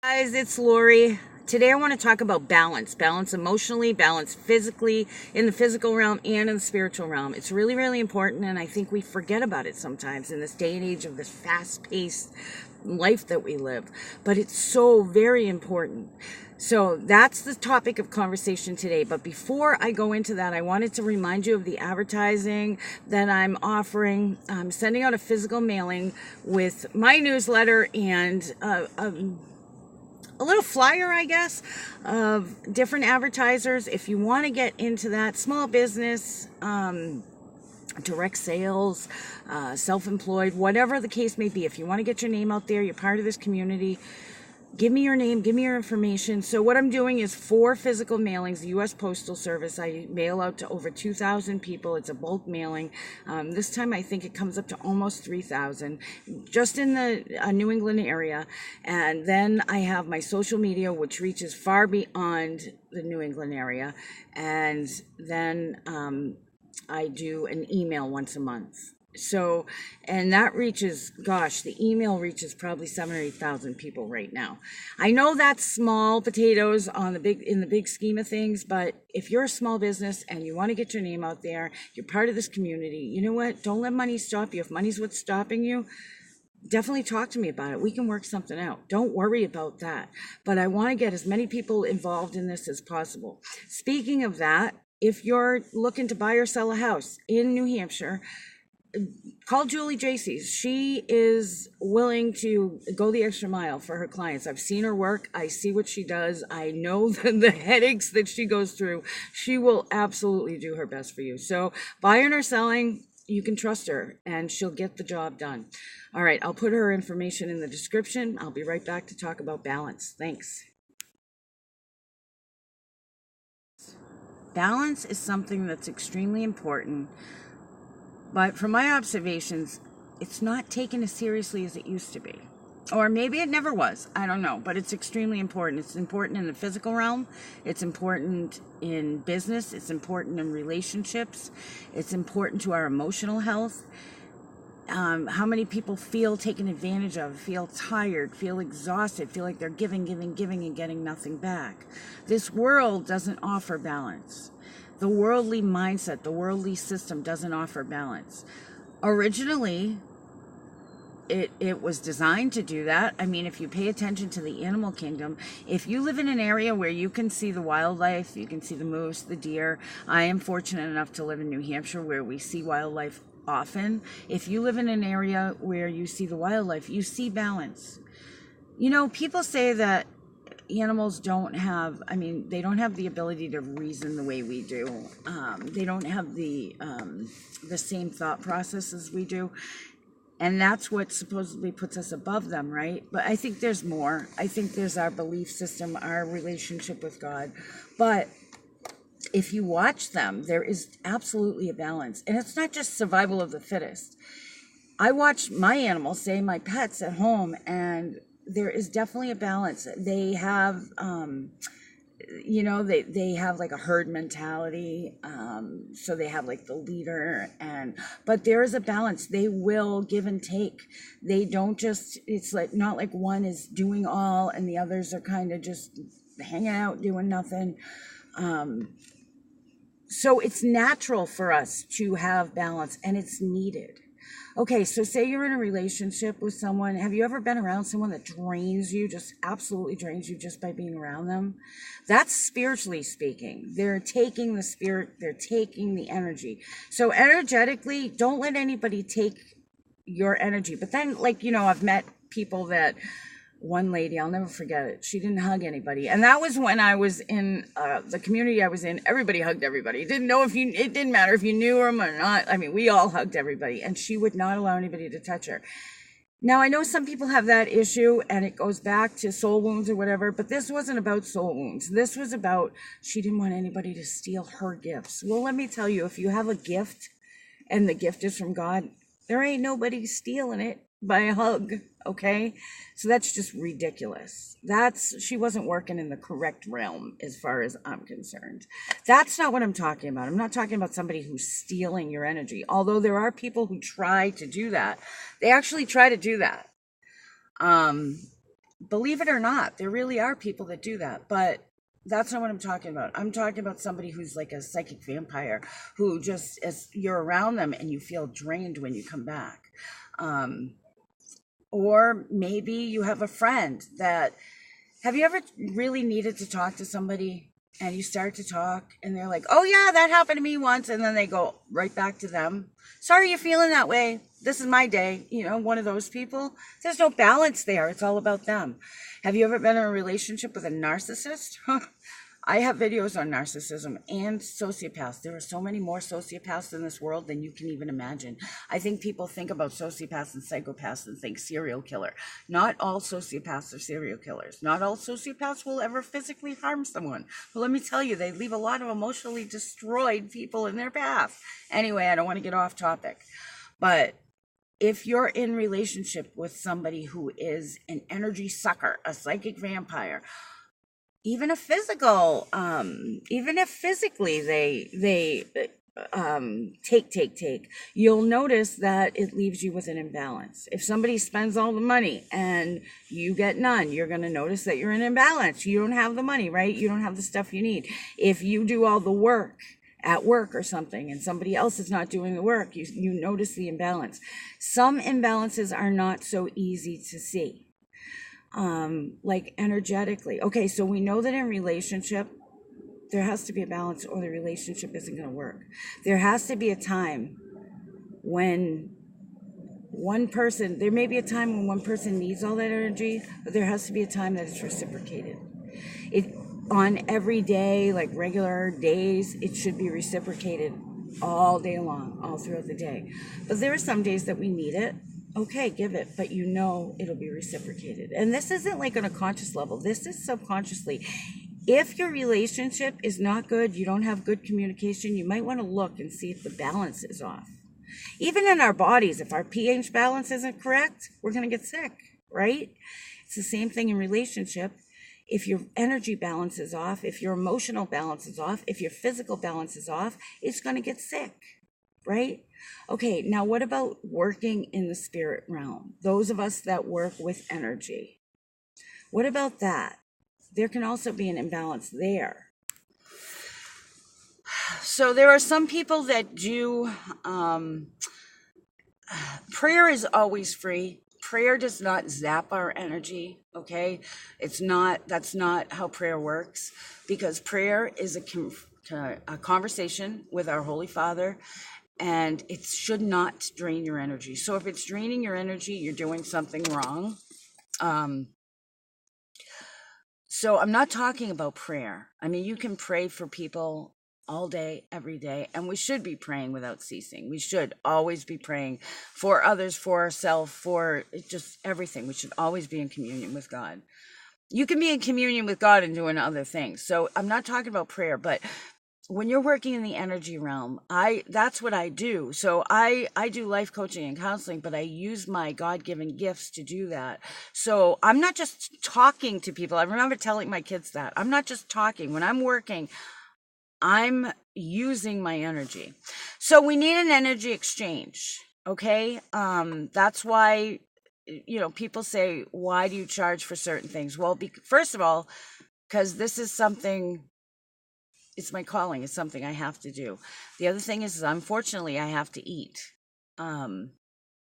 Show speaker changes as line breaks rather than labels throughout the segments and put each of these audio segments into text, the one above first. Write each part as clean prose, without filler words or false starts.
Guys, it's Lori. Today I want to talk about balance emotionally, balance physically, in the physical realm and in the spiritual realm. It's really, really important, and I think we forget about it sometimes in this day and age of this fast-paced life that we live. But it's so very important. So that's the topic of conversation today. But before I go into that, I wanted to remind you of the advertising that I'm offering. I'm sending out a physical mailing with my newsletter and a little flyer, I guess, of different advertisers. If you want to get into that, small business, direct sales, self-employed, whatever the case may be, if you want to get your name out there, you're part of this community, give me your name, give me your information. So what I'm doing is 4 physical mailings, the U.S. Postal Service. I mail out to over 2,000 people. It's a bulk mailing. This time I think it comes up to almost 3,000, just in the New England area. And then I have my social media, which reaches far beyond the New England area. And then I do an email once a month. So, and that reaches, gosh, the email reaches probably 7 or 8,000 people right now. I know that's small potatoes in the big scheme of things, but if you're a small business and you want to get your name out there, you're part of this community, you know what? Don't let money stop you. If money's what's stopping you, definitely talk to me about it. We can work something out. Don't worry about that. But I want to get as many people involved in this as possible. Speaking of that, if you're looking to buy or sell a house in New Hampshire, call Julie.Jasys. She is willing to go the extra mile for her clients. I've seen her work. I see what she does. I know the headaches that she goes through. She will absolutely do her best for you. So buying or selling, you can trust her and she'll get the job done. All right, I'll put her information in the description. I'll be right back to talk about balance. Thanks. Balance is something that's extremely important. But from my observations, it's not taken as seriously as it used to be. Or maybe it never was. I don't know. But it's extremely important. It's important in the physical realm. It's important in business. It's important in relationships. It's important to our emotional health. How many people feel taken advantage of, feel tired, feel exhausted, feel like they're giving, and getting nothing back. This world doesn't offer balance. The worldly mindset, the worldly system doesn't offer balance. Originally, it was designed to do that. I mean, if you pay attention to the animal kingdom, if you live in an area where you can see the wildlife, you can see the moose, the deer. I am fortunate enough to live in New Hampshire where we see wildlife often. If you live in an area where you see the wildlife, you see balance. You know, people say that animals don't have the ability to reason the way we do. They don't have the same thought process as we do. And that's what supposedly puts us above them, right? But I think there's more. I think there's our belief system, our relationship with God. But if you watch them, there is absolutely a balance. And it's not just survival of the fittest. I watch my animals, say my pets at home, and there is definitely a balance. They have, they have like a herd mentality. So they have like the leader, but there is a balance. They will give and take. They don't just, it's like, not like one is doing all and the others are kind of just hanging out doing nothing. So it's natural for us to have balance and it's needed. Okay, so say you're in a relationship with someone. Have you ever been around someone that drains you, just absolutely drains you just by being around them? That's spiritually speaking. They're taking the spirit, they're taking the energy. So energetically, don't let anybody take your energy. But then, I've met people that, one lady, I'll never forget it, she didn't hug anybody. And that was when I was in the community I was in. Everybody hugged everybody. It didn't matter if you knew them or not. I mean, we all hugged everybody. And she would not allow anybody to touch her. Now, I know some people have that issue and it goes back to soul wounds or whatever, but this wasn't about soul wounds. This was about, she didn't want anybody to steal her gifts. Well, let me tell you, if you have a gift and the gift is from God, there ain't nobody stealing it by a hug, okay? So that's just ridiculous. She wasn't working in the correct realm as far as I'm concerned. That's not what I'm talking about. I'm not talking about somebody who's stealing your energy, although there are people who try to do that. They actually try to do that. believe it or not, there really are people that do that, but that's not what I'm talking about. I'm talking about somebody who's like a psychic vampire, who just, as you're around them and you feel drained when you come back. Um, or maybe you have a friend that, have you ever really needed to talk to somebody and you start to talk and they're like, oh yeah, that happened to me once. And then they go right back to them. Sorry you're feeling that way. This is my day. You know, one of those people. There's no balance there. It's all about them. Have you ever been in a relationship with a narcissist? I have videos on narcissism and sociopaths. There are so many more sociopaths in this world than you can even imagine. I think people think about sociopaths and psychopaths and think serial killer. Not all sociopaths are serial killers. Not all sociopaths will ever physically harm someone. But let me tell you, they leave a lot of emotionally destroyed people in their path. Anyway, I don't want to get off topic. But if you're in relationship with somebody who is an energy sucker, a psychic vampire, even if physically they take, you'll notice that it leaves you with an imbalance. If somebody spends all the money and you get none, you're going to notice that you're in imbalance. You don't have the money, right? You don't have the stuff you need. If you do all the work at work or something and somebody else is not doing the work, you notice the imbalance. Some imbalances are not so easy to see. Like energetically. Okay, so we know that in relationship, there has to be a balance or the relationship isn't going to work. There has to be a time when there may be a time when one person needs all that energy, but there has to be a time that it's reciprocated. On every day, like regular days, it should be reciprocated all day long, all throughout the day. But there are some days that we need it. Okay, give it, but you know it'll be reciprocated. And this isn't like on a conscious level. This is subconsciously. If your relationship is not good, you don't have good communication, you might want to look and see if the balance is off. Even in our bodies, if our pH balance isn't correct, we're going to get sick, right? It's the same thing in relationship. If your energy balance is off, if your emotional balance is off, if your physical balance is off, it's going to get sick, right? Okay, now what about working in the spirit realm? Those of us that work with energy. What about that? There can also be an imbalance there. So there are some people that do, prayer is always free. Prayer does not zap our energy, okay? That's not how prayer works, because prayer is a conversation with our Holy Father, and it should not drain your energy. So if it's draining your energy, you're doing something wrong. So I'm not talking about prayer. I mean, you can pray for people all day, every day, and we should be praying without ceasing. We should always be praying for others, for ourselves, for just everything. We should always be in communion with God. You can be in communion with God and doing other things. So I'm not talking about prayer, but when you're working in the energy realm, that's what I do. So I do life coaching and counseling, but I use my God-given gifts to do that. So I'm not just talking to people. I remember telling my kids that. I'm not just talking. When I'm working, I'm using my energy. So we need an energy exchange, okay? That's why, people say, why do you charge for certain things? Well, first of all, because this is something, it's my calling. It's something I have to do. The other thing is unfortunately, I have to eat.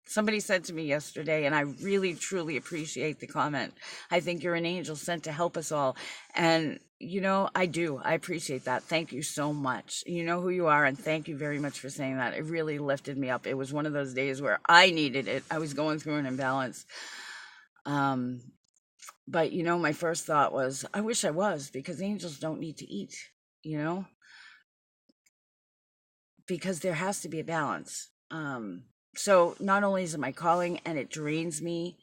Somebody said to me yesterday, and I really, truly appreciate the comment, I think you're an angel sent to help us all. And, I do. I appreciate that. Thank you so much. You know who you are, and thank you very much for saying that. It really lifted me up. It was one of those days where I needed it. I was going through an imbalance. But, my first thought was, I wish I was, because angels don't need to eat, because there has to be a balance. So not only is it my calling and it drains me,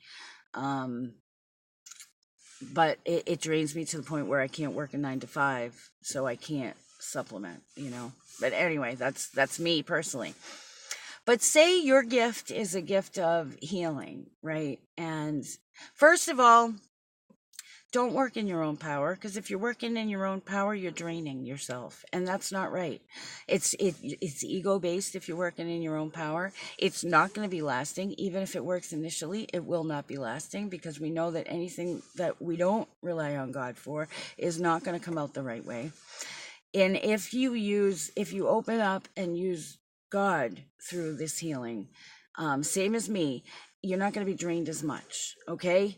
but it drains me to the point where I can't work a 9 to 5, so I can't supplement, But anyway, that's me personally. But say your gift is a gift of healing, right? And first of all, don't work in your own power, because if you're working in your own power, you're draining yourself, and that's not right. It's ego based. If you're working in your own power, it's not going to be lasting. Even if it works initially, it will not be lasting, because we know that anything that we don't rely on God for is not going to come out the right way. And if you open up and use God through this healing, same as me, you're not going to be drained as much, okay?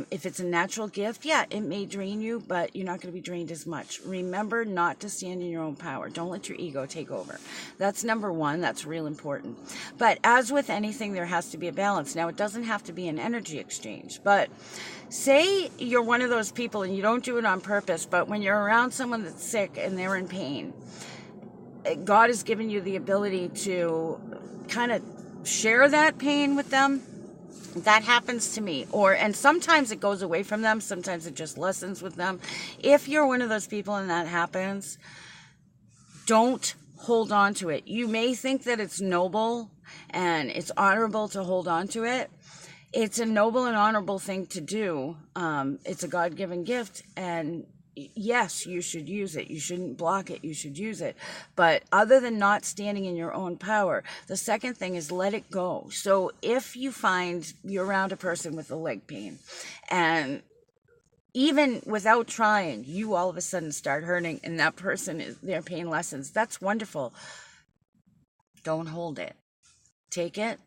If it's a natural gift, yeah, it may drain you, but you're not going to be drained as much. Remember not to stand in your own power. Don't let your ego take over. That's number one. That's real important. But as with anything, there has to be a balance. Now, it doesn't have to be an energy exchange, but say you're one of those people and you don't do it on purpose, but when you're around someone that's sick and they're in pain, God has given you the ability to kind of share that pain with them. That happens to me. And sometimes it goes away from them. Sometimes it just lessens with them. If you're one of those people and that happens, don't hold on to it. You may think that it's noble and it's honorable to hold on to it. It's a noble and honorable thing to do. It's a God-given gift, and yes, you should use it. You shouldn't block it. You should use it. But other than not standing in your own power, the second thing is let it go. So if you find you're around a person with a leg pain, and even without trying, you all of a sudden start hurting, and that person, their pain lessens, that's wonderful. Don't hold it. Take it.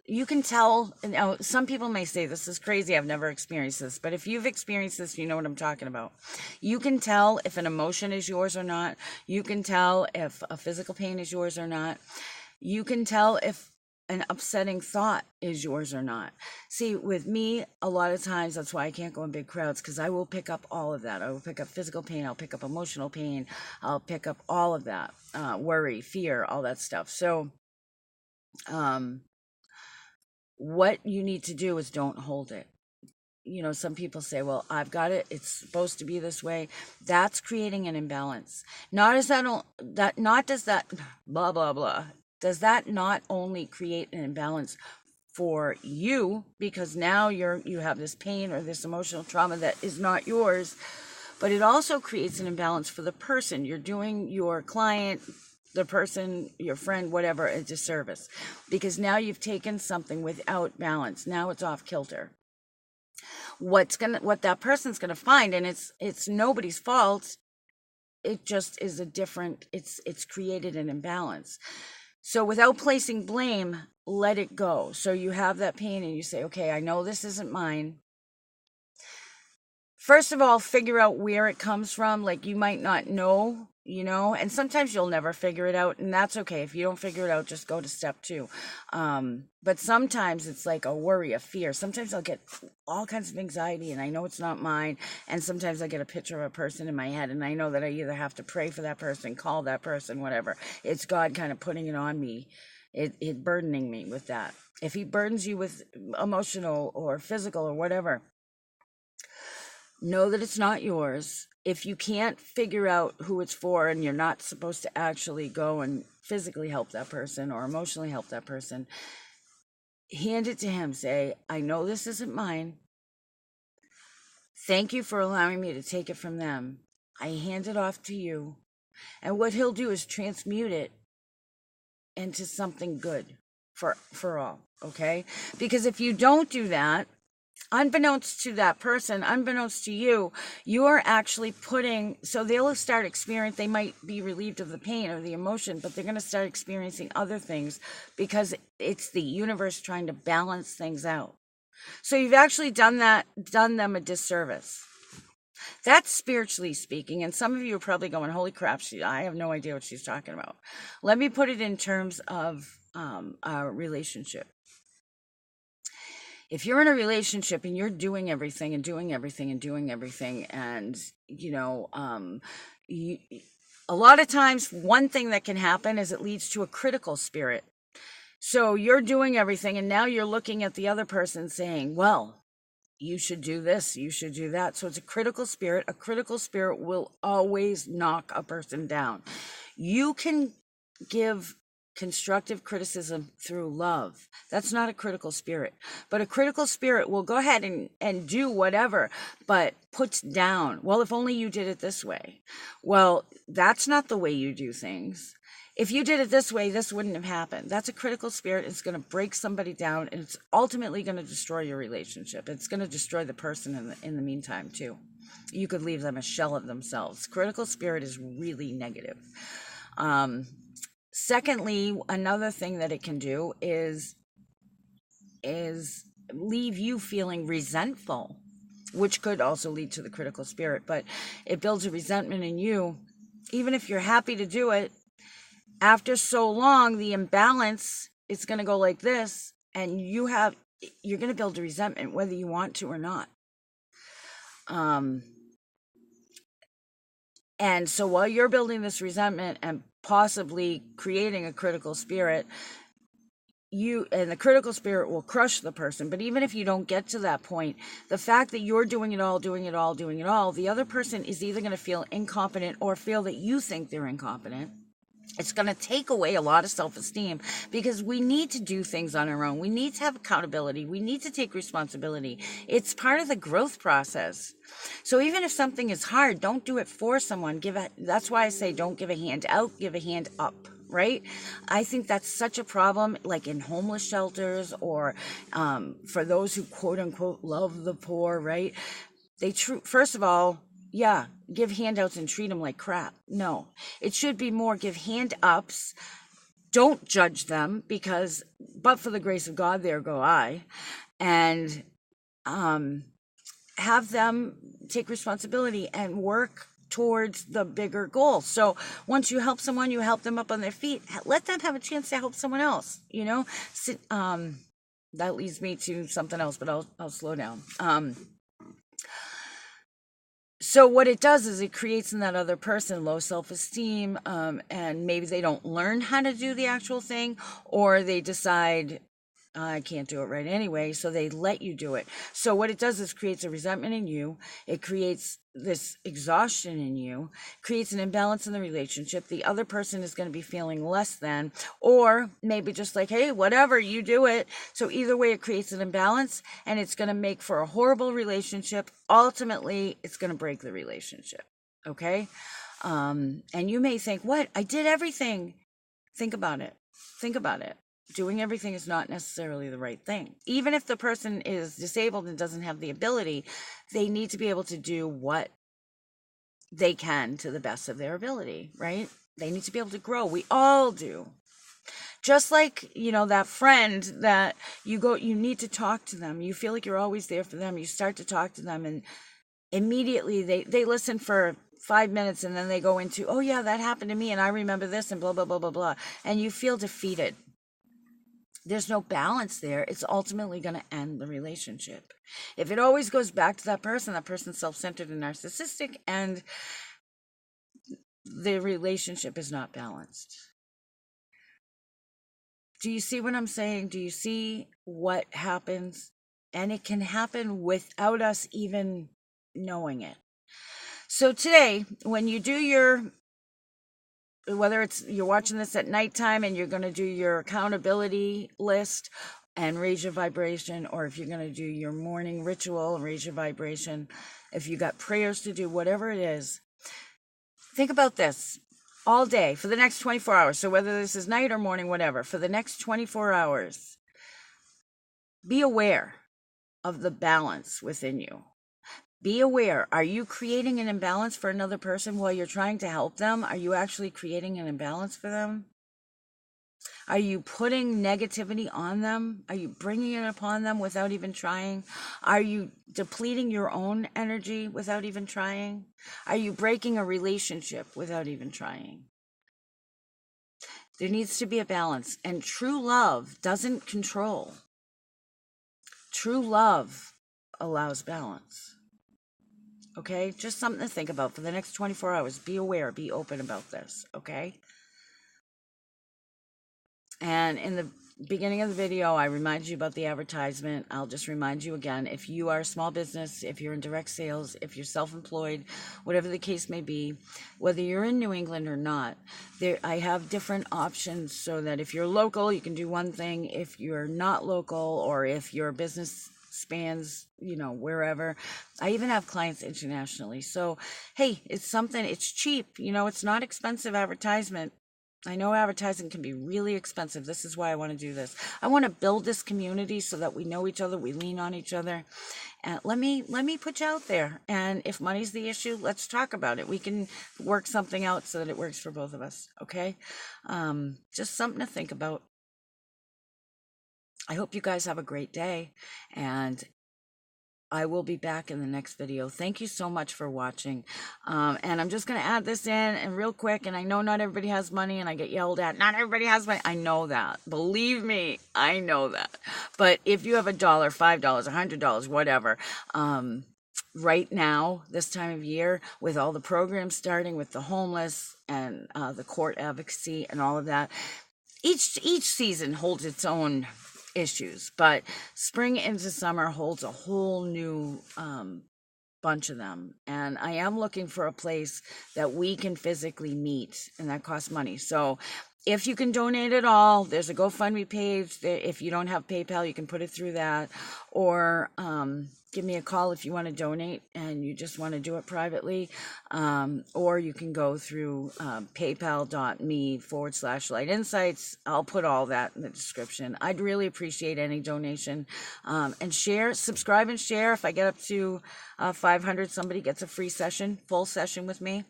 You can tell, some people may say, this is crazy, I've never experienced this, but if you've experienced this, you know what I'm talking about. You can tell if an emotion is yours or not. You can tell if a physical pain is yours or not. You can tell if an upsetting thought is yours or not. See, with me, a lot of times, that's why I can't go in big crowds, because I will pick up all of that. I will pick up physical pain, I'll pick up emotional pain, I'll pick up all of that, worry, fear, all that stuff. So, what you need to do is don't hold it. Some people say, well, I've got it, it's supposed to be this way. That's creating an imbalance. Does that blah blah blah, does that not only create an imbalance for you, because now you have this pain or this emotional trauma that is not yours, but it also creates an imbalance for the person. You're doing your client, the person, your friend, whatever, a disservice, because now you've taken something without balance. Now it's off kilter. What that person's gonna find, and it's nobody's fault. It just is it's created an imbalance. So without placing blame, let it go. So you have that pain and you say, okay, I know this isn't mine. First of all, figure out where it comes from. Like, you might not know, and sometimes you'll never figure it out, and that's okay. If you don't figure it out, just go to step 2. But sometimes it's like a worry, a fear. Sometimes I'll get all kinds of anxiety, and I know it's not mine, and sometimes I get a picture of a person in my head, and I know that I either have to pray for that person, call that person, whatever. It's God kind of putting it on me, it burdening me with that. If he burdens you with emotional or physical or whatever, know that it's not yours. If you can't figure out who it's for, and you're not supposed to actually go and physically help that person or emotionally help that person, hand it to him. Say, I know this isn't mine. Thank you for allowing me to take it from them. I hand it off to you. And what he'll do is transmute it into something good for all, okay? Because if you don't do that, unbeknownst to that person, unbeknownst to you, you are actually so they'll start experiencing, they might be relieved of the pain or the emotion, but they're going to start experiencing other things, because it's the universe trying to balance things out. So you've actually done them a disservice. That's spiritually speaking, and some of you are probably going, holy crap, I have no idea what she's talking about. Let me put it in terms of a relationship. If you're in a relationship and you're doing everything, and a lot of times one thing that can happen is it leads to a critical spirit. So you're doing everything, and now you're looking at the other person saying, well, you should do this, you should do that. So it's a critical spirit. A critical spirit will always knock a person down. You can give constructive criticism through love. That's not a critical spirit. But a critical spirit will go ahead and do whatever, but puts down, well, if only you did it this way. Well, that's not the way you do things. If you did it this way, this wouldn't have happened. That's a critical spirit. It's going to break somebody down, and it's ultimately going to destroy your relationship. It's going to destroy the person in the meantime, too. You could leave them a shell of themselves. Critical spirit is really negative. Secondly, another thing that it can do is leave you feeling resentful, which could also lead to the critical spirit, but it builds a resentment in you. Even if you're happy to do it, after so long, the imbalance is going to go like this, and you're going to build a resentment whether you want to or not. And so while you're building this resentment and possibly creating a critical spirit, the critical spirit will crush the person. But even if you don't get to that point, the fact that you're doing it all, the other person is either going to feel incompetent or feel that you think they're incompetent. It's going to take away a lot of self-esteem, because we need to do things on our own. We need to have accountability. We need to take responsibility. It's part of the growth process. So even if something is hard, don't do it for someone. That's why I say don't give a hand out, give a hand up, right? I think that's such a problem, like in homeless shelters or for those who quote unquote love the poor, right? First of all, yeah, give handouts and treat them like crap. No, it should be more give hand ups. Don't judge them, because, but for the grace of God, there go I. And have them take responsibility and work towards the bigger goal. So once you help someone, you help them up on their feet. Let them have a chance to help someone else, that leads me to something else, but I'll slow down. So what it does is it creates in that other person low self-esteem, and maybe they don't learn how to do the actual thing, or they decide, I can't do it right anyway, so they let you do it. So what it does is creates a resentment in you. It creates this exhaustion in you, creates an imbalance in the relationship. The other person is going to be feeling less than, or maybe just like, hey, whatever, you do it. So either way, it creates an imbalance, and it's going to make for a horrible relationship. Ultimately, it's going to break the relationship. Okay? And you may think, what? I did everything. Think about it. Doing everything is not necessarily the right thing. Even if the person is disabled and doesn't have the ability, they need to be able to do what they can to the best of their ability, right? They need to be able to grow. We all do. Just like, that friend that you need to talk to them. You feel like you're always there for them. You start to talk to them, and immediately they listen for 5 minutes, and then they go into, oh yeah, that happened to me, and I remember this, and blah, blah, blah, blah, blah. And you feel defeated. There's no balance there. It's ultimately going to end the relationship. If it always goes back to that person's self-centered and narcissistic, and the relationship is not balanced. Do you see what I'm saying? Do you see what happens? And it can happen without us even knowing it. So today, when you do whether it's you're watching this at nighttime and you're going to do your accountability list and raise your vibration, or if you're going to do your morning ritual and raise your vibration, if you got prayers to do, whatever it is, think about this all day for the next 24 hours. So whether this is night or morning, whatever, for the next 24 hours, be aware of the balance within you. Be aware. Are you creating an imbalance for another person while you're trying to help them? Are you actually creating an imbalance for them? Are you putting negativity on them? Are you bringing it upon them without even trying? Are you depleting your own energy without even trying? Are you breaking a relationship without even trying? There needs to be a balance. And true love doesn't control. True love allows balance. Okay, just something to think about for the next 24 hours. Be aware, be open about this, okay? And in the beginning of the video, I remind you about the advertisement. I'll just remind you again, if you are a small business, if you're in direct sales, if you're self-employed, whatever the case may be, whether you're in New England or not, I have different options so that if you're local, you can do one thing. If you're not local, or if your business spans, wherever, I even have clients internationally. So, hey, it's something, it's cheap, it's not expensive advertisement. I know advertising can be really expensive. This is why I want to do this. I want to build this community so that we know each other, we lean on each other. And let me put you out there. And if money's the issue, let's talk about it. We can work something out so that it works for both of us. Okay? Just something to think about. I hope you guys have a great day, and I will be back in the next video. Thank you so much for watching. And I'm just going to add this in and real quick. And I know not everybody has money, and I get yelled at. Not everybody has money. I know that. Believe me, I know that. But if you have $1, $5, $100, whatever, right now, this time of year, with all the programs starting with the homeless and the court advocacy and all of that, each season holds its own issues, but spring into summer holds a whole new bunch of them. And I am looking for a place that we can physically meet, and that costs money. So if you can donate at all, there's a GoFundMe page. If you don't have PayPal, you can put it through that, or give me a call if you want to donate and you just want to do it privately, or you can go through paypal.me/Light Insights. I'll put all that in the description. I'd really appreciate any donation, and share, subscribe and share. If I get up to 500, somebody gets a free session, full session with me.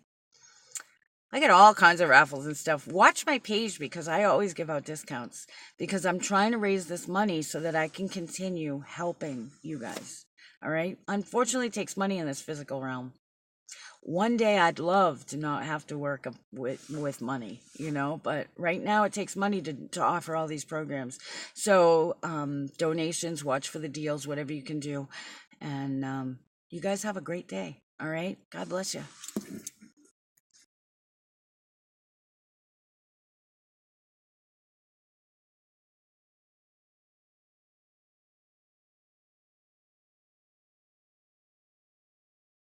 I get all kinds of raffles and stuff. Watch my page, because I always give out discounts, because I'm trying to raise this money so that I can continue helping you guys. All right. Unfortunately, it takes money in this physical realm. One day I'd love to not have to work with money, but right now it takes money to offer all these programs. So donations, watch for the deals, whatever you can do. And you guys have a great day. All right. God bless you.